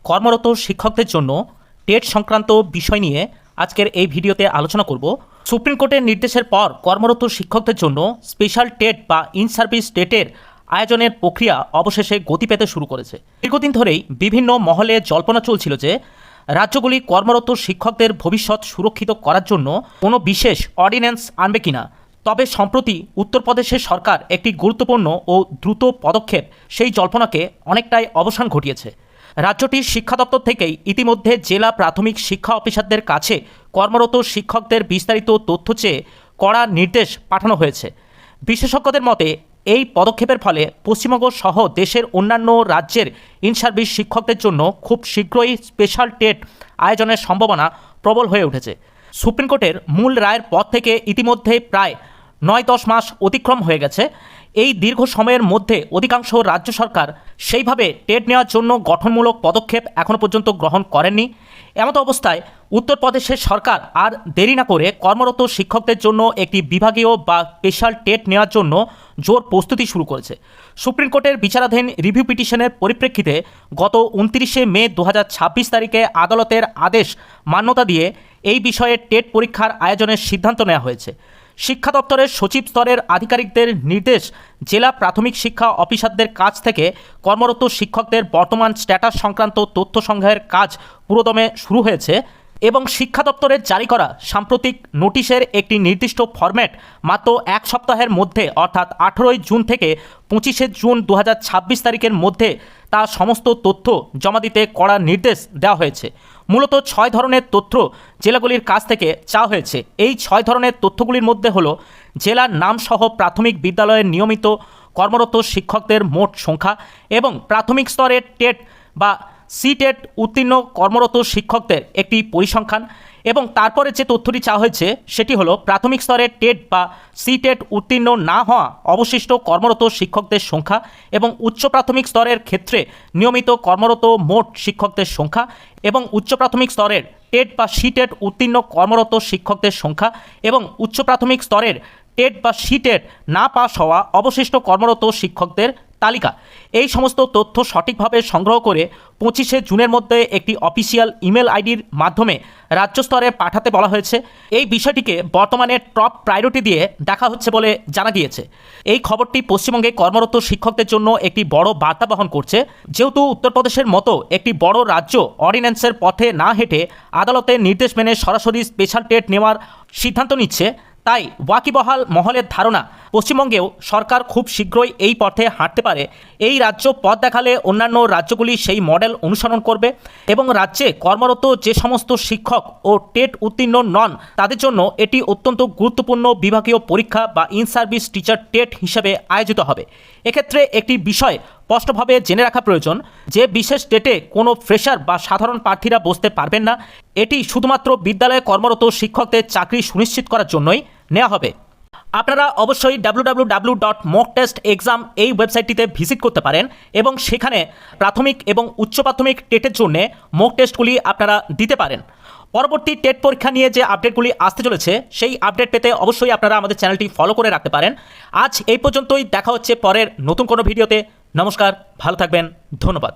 কর্মরত শিক্ষকদের জন্য টেট সংক্রান্ত বিষয় নিয়ে আজকের এই ভিডিওতে আলোচনা করব। সুপ্রিম কোর্টের নির্দেশের পর কর্মরত শিক্ষকদের জন্য স্পেশাল টেট বা ইন সার্ভিস টেটের আয়োজনের প্রক্রিয়া অবশেষে গতি পেতে শুরু করেছে। দীর্ঘদিন ধরেই বিভিন্ন মহলে জল্পনা চলছিল যে রাজ্যগুলি কর্মরত শিক্ষকদের ভবিষ্যৎ সুরক্ষিত করার জন্য কোনো বিশেষ অর্ডিন্যান্স আনবে কিনা। তবে সম্প্রতি উত্তরপ্রদেশের সরকার একটি গুরুত্বপূর্ণ ও দ্রুত পদক্ষেপ সেই জল্পনাকে অনেকটাই অবসান ঘটিয়েছে। রাজ্যটির শিক্ষা দপ্তর থেকেই ইতিমধ্যে জেলা প্রাথমিক শিক্ষা অফিসারদের কাছে কর্মরত শিক্ষকদের বিস্তারিত তথ্য চেয়ে কড়া নির্দেশ পাঠানো হয়েছে। বিশেষজ্ঞদের মতে এই পদক্ষেপের ফলে পশ্চিমবঙ্গ সহ দেশের অন্যান্য রাজ্যের ইন সার্ভিস শিক্ষকদের জন্য খুব শীঘ্রই স্পেশাল টেট আয়োজনের সম্ভাবনা প্রবল হয়ে উঠেছে। সুপ্রিম কোর্টের মূল রায়ের পর থেকে ইতিমধ্যে প্রায় 9-10 মাস অতিক্রম হয়ে গেছে। এই দীর্ঘ সময়ের মধ্যে অধিকাংশ রাজ্য সরকার সেইভাবে টেট নেওয়ার জন্য গঠনমূলক পদক্ষেপ এখনও পর্যন্ত গ্রহণ করেননি। এমতো অবস্থায় উত্তরপ্রদেশের সরকার আর দেরি না করে কর্মরত শিক্ষকদের জন্য একটি বিভাগীয় বা স্পেশাল টেট নেওয়ার জন্য জোর প্রস্তুতি শুরু করেছে। সুপ্রিম কোর্টের বিচারাধীন রিভিউ পিটিশনের পরিপ্রেক্ষিতে গত 29শে মে 2026 তারিখে আদালতের আদেশ মান্যতা দিয়ে এই বিষয়ে টেট পরীক্ষার আয়োজনের সিদ্ধান্ত নেওয়া হয়েছে। শিক্ষা দপ্তরের সচিব স্তরের আধিকারিকদের নির্দেশ, জেলা প্রাথমিক শিক্ষা অফিসারদের কাছ থেকে কর্মরত শিক্ষকদের বর্তমান স্ট্যাটাস সংক্রান্ত তথ্য সংগ্রহের কাজ পুরোদমে শুরু হয়েছে এবং শিক্ষা দপ্তরের জারি করা সাম্প্রতিক নোটিশের একটি নির্দিষ্ট ফরম্যাট মাত্র এক সপ্তাহের মধ্যে অর্থাৎ 18ই জুন থেকে 25শে জুন 2026 তারিখের মধ্যে তা সমস্ত তথ্য জমা দিতে কড়া নির্দেশ দেওয়া হয়েছে। মূলত 6 ধরনের তথ্য জেলাগুলির কাছ থেকে চাওয়া হয়েছে। এই 6 ধরনের তথ্যগুলির মধ্যে হলো জেলার নামসহ প্রাথমিক বিদ্যালয়ের নিয়মিত কর্মরত শিক্ষকদের মোট সংখ্যা এবং প্রাথমিক স্তরের টেট বা সিটেট উত্তীর্ণ কর্মরত শিক্ষকদের একটি পরিসংখ্যান এবং তারপরে যে তথ্যটি চাওয়া হয়েছে সেটি হলো প্রাথমিক স্তরের টেট বা সিটেট উত্তীর্ণ না হওয়া অবশিষ্ট কর্মরত শিক্ষকদের সংখ্যা এবং উচ্চ প্রাথমিক স্তরের ক্ষেত্রে নিয়মিত কর্মরত মোট শিক্ষকদের সংখ্যা এবং উচ্চ প্রাথমিক স্তরের টেট বা সিটেট উত্তীর্ণ কর্মরত শিক্ষকদের সংখ্যা এবং উচ্চ প্রাথমিক স্তরের টেট বা সিটেট না পাস হওয়া অবশিষ্ট কর্মরত শিক্ষকদের তালিকা। এই সমস্ত তথ্য সঠিকভাবে সংগ্রহ করে 25শে জুনের মধ্যে একটি অফিসিয়াল ইমেল আইডির মাধ্যমে রাজ্য স্তরে পাঠাতে বলা হয়েছে। এই বিষয়টিকে বর্তমানে টপ প্রায়োরিটি দিয়ে দেখা হচ্ছে বলে জানা গিয়েছে। এই খবরটি পশ্চিমবঙ্গে কর্মরত শিক্ষকদের জন্য একটি বড় বার্তা বহন করছে। যেহেতু উত্তরপ্রদেশের মতো একটি বড় রাজ্য অর্ডিন্যান্সের পথে না হেঁটে আদালতের নির্দেশ মেনে সরাসরি স্পেশাল টেট নেওয়ার সিদ্ধান্ত নিচ্ছে, তাই ওয়াকিবহাল মহলের ধারণা পশ্চিমবঙ্গেও সরকার খুব শীঘ্রই এই পথে হাঁটতে পারে। এই রাজ্য পথ দেখালে অন্যান্য রাজ্যগুলি সেই মডেল অনুসরণ করবে এবং রাজ্যে কর্মরত যে সমস্ত শিক্ষক ও টেট উত্তীর্ণ নন তাদের জন্য এটি অত্যন্ত গুরুত্বপূর্ণ বিভাগীয় পরীক্ষা বা ইন সার্ভিস টিচার টেট হিসেবে আয়োজিত হবে। এক্ষেত্রে একটি বিষয় স্পষ্টভাবে জেনে রাখা প্রয়োজন যে বিশেষ টেটে কোনো ফ্রেশার বা সাধারণ প্রার্থীরা বসতে পারবেন না। এটি শুধুমাত্র বিদ্যালয়ে কর্মরত শিক্ষকদের চাকরি সুনিশ্চিত করার জন্যই নেওয়া হবে। আপনারা অবশ্যই www.mocktestexam এই ওয়েবসাইটটিতে ভিজিট করতে পারেন এবং সেখানে প্রাথমিক এবং উচ্চ প্রাথমিক টেটের জন্য মক টেস্টগুলি আপনারা দিতে পারেন। পরবর্তী টেট পরীক্ষা নিয়ে যে আপডেটগুলি আসতে চলেছে সেই আপডেট পেতে অবশ্যই আপনারা আমাদের চ্যানেলটি ফলো করে রাখতে পারেন। আজ এই পর্যন্তই, দেখা হচ্ছে পরের নতুন কোনো ভিডিওতে। নমস্কার, ভালো থাকবেন, ধন্যবাদ।